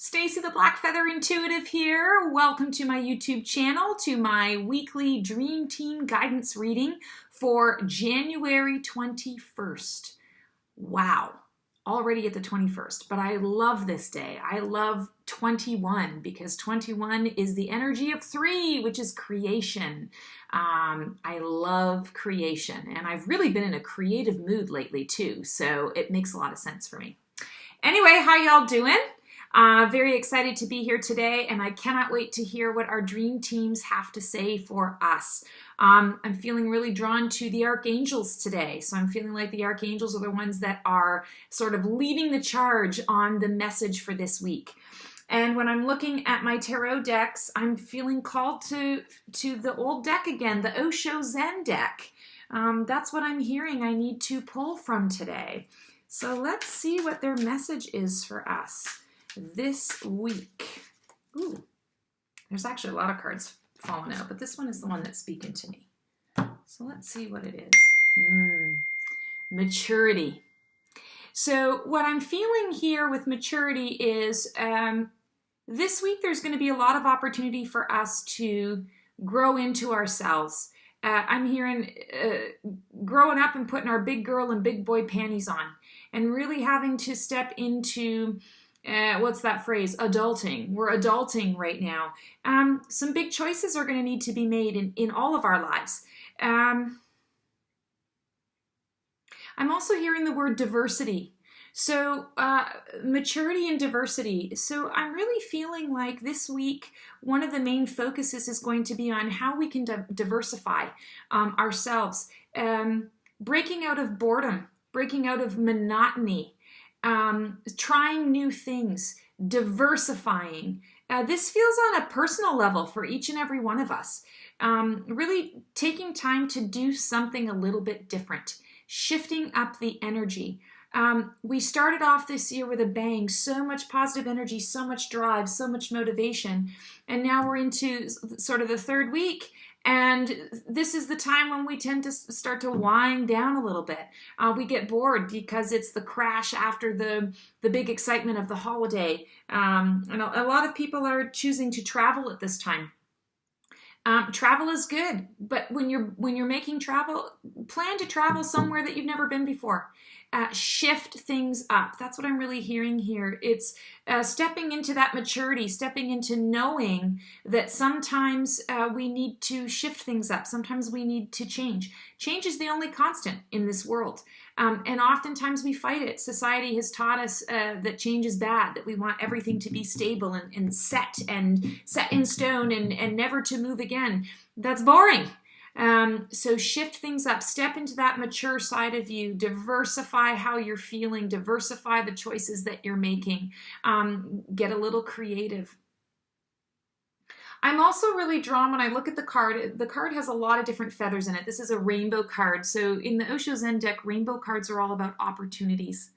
Stacy the Black Feather Intuitive here. Welcome to my YouTube channel, to my weekly Dream Team guidance reading for January 21st. Wow, already at the 21st, but I love this day. I love 21 because 21 is the energy of 3, which is creation. I love creation, and I've really been in a creative mood lately too, so it makes a lot of sense for me. Anyway, how y'all doing? Very excited to be here today, and I cannot wait to hear what our dream teams have to say for us. I'm feeling really drawn to the archangels today, so I'm feeling like the archangels are the ones that are sort of leading the charge on the message for this week. And when I'm looking at my tarot decks, I'm feeling called to the old deck again, the Osho Zen deck. That's what I'm hearing I need to pull from today. So let's see what their message is for us this week. Ooh, there's actually a lot of cards falling out, but this one is the one that's speaking to me. So let's see what it is. Maturity. So what I'm feeling here with maturity is this week there's going to be a lot of opportunity for us to grow into ourselves. I'm hearing growing up and putting our big girl and big boy panties on and really having to step into what's that phrase? Adulting. We're adulting right now. Some big choices are going to need to be made in all of our lives. I'm also hearing the word diversity. So maturity and diversity. So I'm really feeling like this week, one of the main focuses is going to be on how we can diversify ourselves. Breaking out of boredom, breaking out of monotony, trying new things, diversifying. This feels on a personal level for each and every one of us. Really taking time to do something a little bit different, shifting up the energy. We started off this year with a bang, so much positive energy, so much drive, so much motivation, and now we're into sort of the third week. And this is the time when we tend to start to wind down a little bit. We get bored because it's the crash after the big excitement of the holiday. And a lot of people are choosing to travel at this time. Travel is good, but when you're making travel, plan to travel somewhere that you've never been before. Shift things up. That's what I'm really hearing here. It's stepping into that maturity, stepping into knowing that sometimes we need to shift things up. Sometimes we need to change. Change is the only constant in this world. And oftentimes we fight it. Society has taught us that change is bad, that we want everything to be stable and set in stone and never to move again. That's boring. So shift things up, step into that mature side of you, diversify how you're feeling, diversify the choices that you're making, get a little creative. I'm also really drawn when I look at the card has a lot of different feathers in it. This is a rainbow card. So in the Osho Zen deck, rainbow cards are all about opportunities.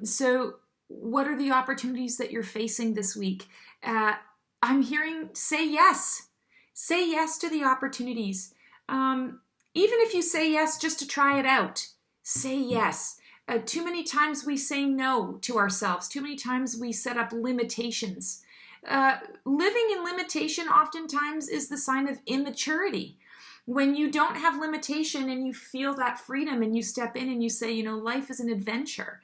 So what are the opportunities that you're facing this week? I'm hearing say yes. Say yes to the opportunities. Even if you say yes just to try it out, say yes. Too many times we say no to ourselves. Too many times we set up limitations. Living in limitation oftentimes is the sign of immaturity. When you don't have limitation and you feel that freedom and you step in and you say, you know, life is an adventure,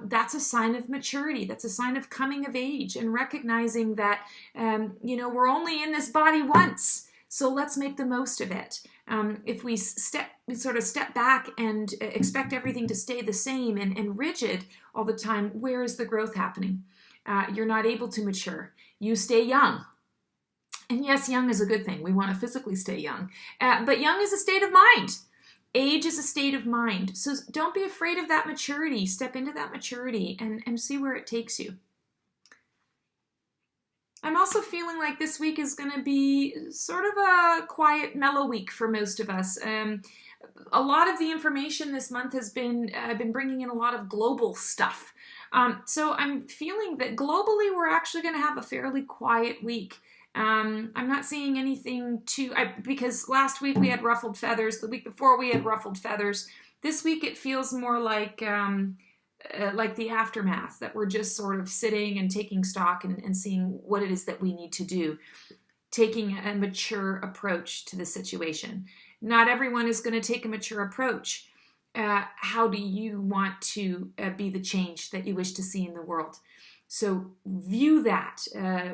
that's a sign of maturity. That's a sign of coming of age and recognizing that, you know, we're only in this body once. So let's make the most of it. If we sort of step back and expect everything to stay the same and rigid all the time, where is the growth happening? You're not able to mature. You stay young. And yes, young is a good thing. We want to physically stay young. But young is a state of mind. Age is a state of mind. So don't be afraid of that maturity. Step into that maturity and see where it takes you. I'm also feeling like this week is going to be sort of a quiet, mellow week for most of us. A lot of the information this month has been bringing in a lot of global stuff. So I'm feeling that globally we're actually going to have a fairly quiet week. I'm not seeing anything because last week we had ruffled feathers. The week before we had ruffled feathers. This week it feels more like like the aftermath, that we're just sort of sitting and taking stock and seeing what it is that we need to do, taking a mature approach to the situation. Not everyone is going to take a mature approach. How do you want to be the change that you wish to see in the world? So view that,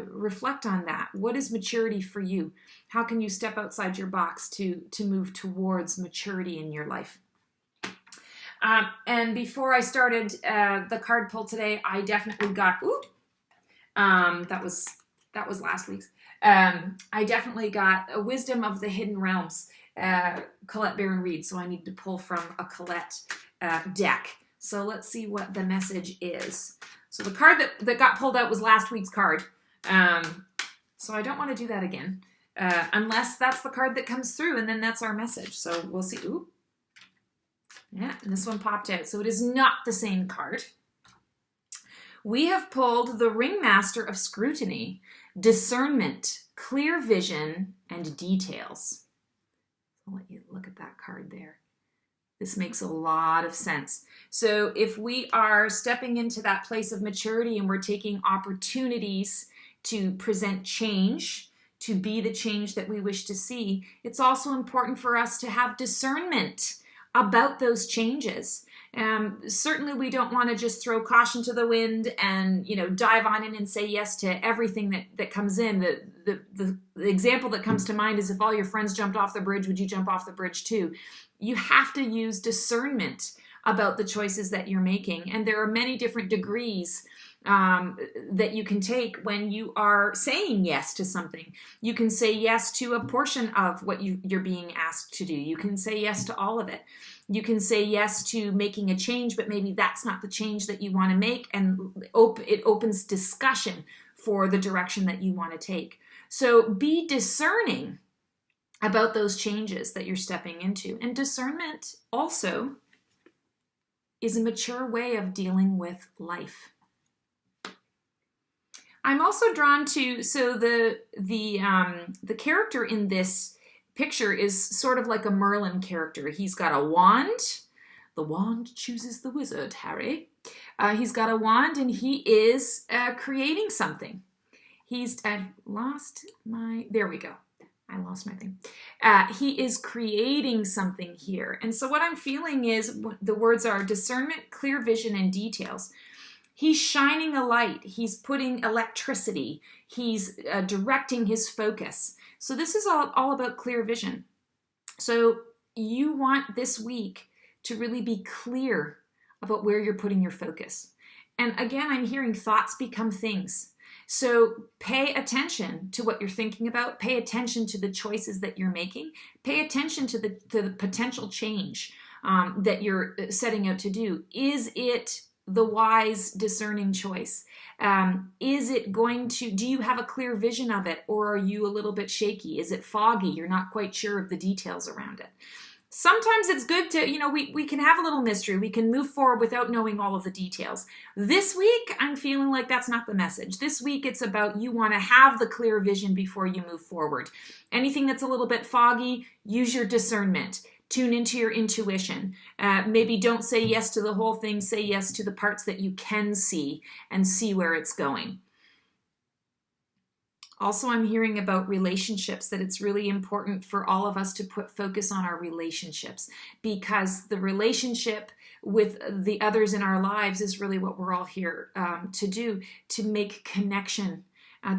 reflect on that. What is maturity for you? How can you step outside your box to move towards maturity in your life? And before I started the card pull today, I definitely got, that was last week's. I definitely got a Wisdom of the Hidden Realms, Colette Baron-Reid. So I need to pull from a Colette deck. So let's see what the message is. So the card that got pulled out was last week's card. So I don't want to do that again, unless that's the card that comes through, and then that's our message. So we'll see. Ooh. Yeah, and this one popped out. So it is not the same card. We have pulled the Ringmaster of Scrutiny, Discernment, Clear Vision, and Details. I'll let you look at that card there. This makes a lot of sense. So if we are stepping into that place of maturity and we're taking opportunities to present change, to be the change that we wish to see, it's also important for us to have discernment about those changes. Certainly we don't want to just throw caution to the wind and, dive on in and say yes to everything that comes in. The example that comes to mind is, if all your friends jumped off the bridge, would you jump off the bridge too? You have to use discernment about the choices that you're making. And there are many different degrees that you can take when you are saying yes to something. You can say yes to a portion of what you're being asked to do. You can say yes to all of it. You can say yes to making a change, but maybe that's not the change that you want to make, and it opens discussion for the direction that you want to take. So be discerning about those changes that you're stepping into. And discernment also is a mature way of dealing with life. I'm also drawn to, so the character in this picture is sort of like a Merlin character. He's got a wand. The wand chooses the wizard, Harry. He's got a wand and he is creating something. I've lost my, there we go. I lost my thing. He is creating something here. And so what I'm feeling is, the words are discernment, clear vision, and details. He's shining a light. He's putting electricity. He's directing his focus. So this is all about clear vision. So you want this week to really be clear about where you're putting your focus. And again, I'm hearing thoughts become things. So pay attention to what you're thinking about. Pay attention to the choices that you're making. Pay attention to the potential change that you're setting out to do. Is it the wise, discerning choice? Is it going to, do you have a clear vision of it, or are you a little bit shaky? Is it foggy? You're not quite sure of the details around it. Sometimes it's good to, we can have a little mystery. We can move forward without knowing all of the details. This week, I'm feeling like that's not the message. This week, it's about you want to have the clear vision before you move forward. Anything that's a little bit foggy, use your discernment. Tune into your intuition. Maybe don't say yes to the whole thing. Say yes to the parts that you can see and see where it's going. Also, I'm hearing about relationships, that it's really important for all of us to put focus on our relationships, because the relationship with the others in our lives is really what we're all here to do, to make connection,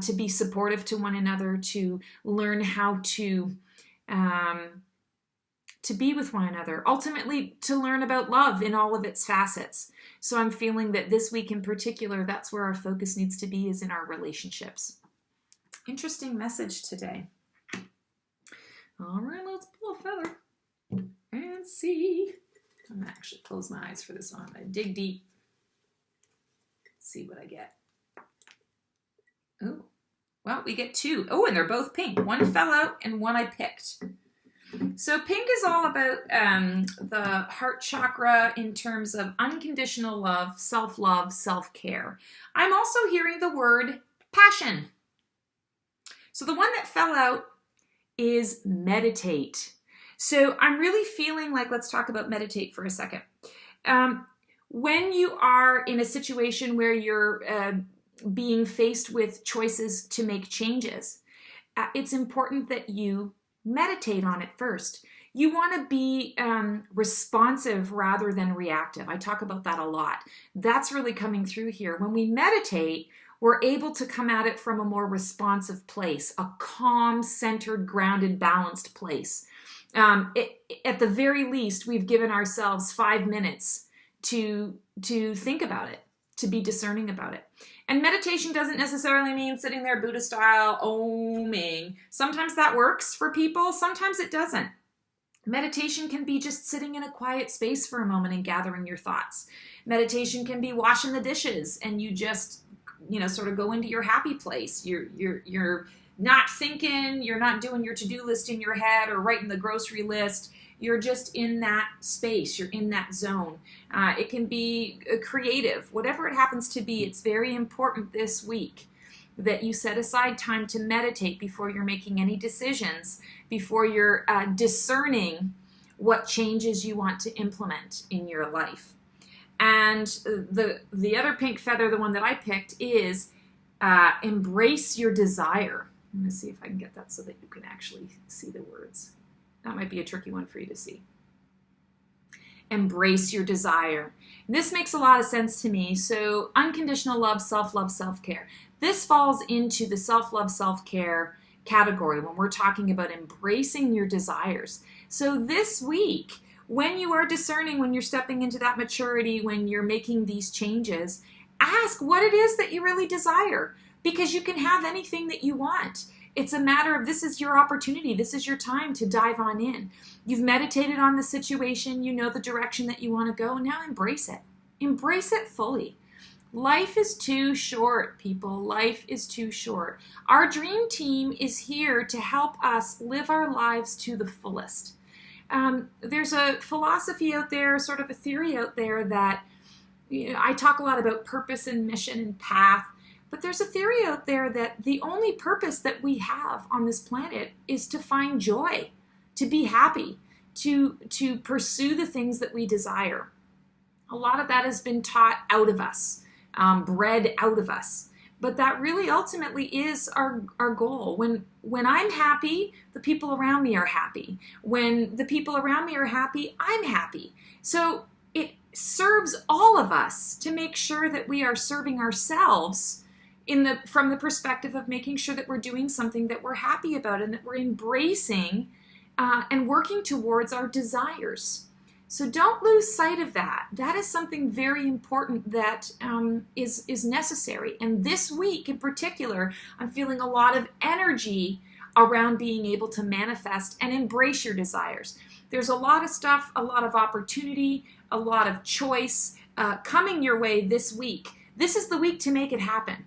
to be supportive to one another, to learn how to be with one another, ultimately to learn about love in all of its facets. So I'm feeling that this week in particular, that's where our focus needs to be, is in our relationships. Interesting message today. All right, let's pull a feather and see. I'm gonna actually close my eyes for this one. I dig deep. Let's see what I get. Oh, well, we get two. Oh, and they're both pink. One fell out and one I picked. So pink is all about the heart chakra in terms of unconditional love, self-care. I'm also hearing the word passion. So the one that fell out is meditate. So I'm really feeling like, let's talk about meditate for a second. When you are in a situation where you're being faced with choices to make changes, it's important that you meditate on it first. You want to be responsive rather than reactive. I talk about that a lot. That's really coming through here. When we meditate, we're able to come at it from a more responsive place, a calm, centered, grounded, balanced place. At the very least, we've given ourselves 5 minutes to think about it, to be discerning about it. And meditation doesn't necessarily mean sitting there Buddha style, oming. Sometimes that works for people, sometimes it doesn't. Meditation can be just sitting in a quiet space for a moment and gathering your thoughts. Meditation can be washing the dishes and you just, sort of go into your happy place. You're not thinking, you're not doing your to-do list in your head or writing the grocery list. You're just in that space. You're in that zone. It can be creative. Whatever it happens to be, it's very important this week that you set aside time to meditate before you're making any decisions, before you're discerning what changes you want to implement in your life. And the other pink feather, the one that I picked, is embrace your desire. I'm going to see if I can get that so that you can actually see the words. That might be a tricky one for you to see. Embrace your desire. This makes a lot of sense to me. So unconditional love, self-love, self-care. This falls into the self-love, self-care category when we're talking about embracing your desires. So this week, when you are discerning, when you're stepping into that maturity, when you're making these changes, ask what it is that you really desire, because you can have anything that you want. It's a matter of, this is your opportunity. This is your time to dive on in. You've meditated on the situation. You know the direction that you want to go. Now embrace it. Embrace it fully. Life is too short, people. Life is too short. Our dream team is here to help us live our lives to the fullest. There's a philosophy out there, sort of a theory out there that, I talk a lot about purpose and mission and path. But there's a theory out there that the only purpose that we have on this planet is to find joy, to be happy, to pursue the things that we desire. A lot of that has been taught out of us, bred out of us. But that really ultimately is our goal. When I'm happy, the people around me are happy. When the people around me are happy, I'm happy. So it serves all of us to make sure that we are serving ourselves from the perspective of making sure that we're doing something that we're happy about and that we're embracing and working towards our desires. So don't lose sight of that. That is something very important that is necessary. And this week in particular, I'm feeling a lot of energy around being able to manifest and embrace your desires. There's a lot of stuff, a lot of opportunity, a lot of choice coming your way this week. This is the week to make it happen.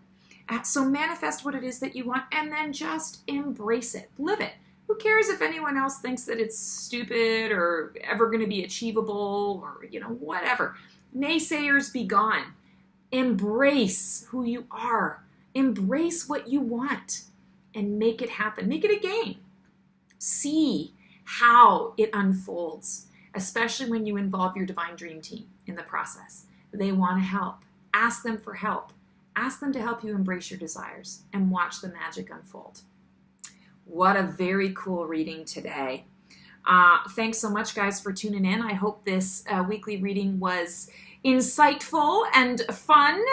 So manifest what it is that you want and then just embrace it. Live it. Who cares if anyone else thinks that it's stupid or ever going to be achievable or, whatever. Naysayers be gone. Embrace who you are. Embrace what you want and make it happen. Make it a game. See how it unfolds, especially when you involve your divine dream team in the process. They want to help. Ask them for help. Ask them to help you embrace your desires and watch the magic unfold. What a very cool reading today. Thanks so much, guys, for tuning in. I hope this weekly reading was insightful and fun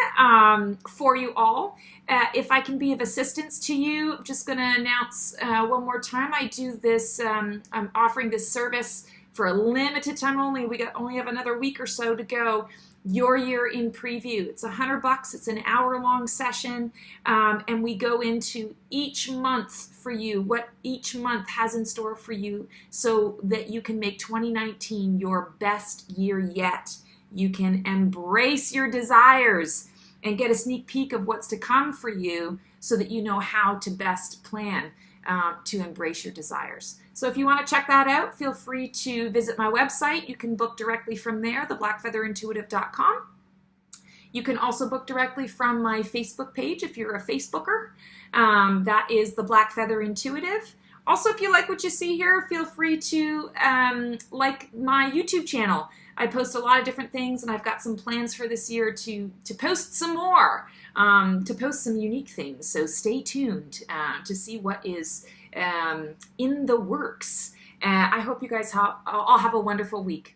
for you all. If I can be of assistance to you, I'm just going to announce one more time. I do this, I'm offering this service for a limited time only. We only have another week or so to go. Your Year in Preview. It's $100. It's an hour-long session, and we go into each month for you, what each month has in store for you, so that you can make 2019 your best year yet. You can embrace your desires and get a sneak peek of what's to come for you, so that you know how to best plan to embrace your desires. So if you want to check that out, feel free to visit my website. You can book directly from there, theblackfeatherintuitive.com. You can also book directly from my Facebook page if you're a Facebooker. That is The Black Feather Intuitive. Also, if you like what you see here, feel free to like my YouTube channel. I post a lot of different things, and I've got some plans for this year to post some more, to post some unique things. So stay tuned to see what is in the works. I hope you guys all have a wonderful week.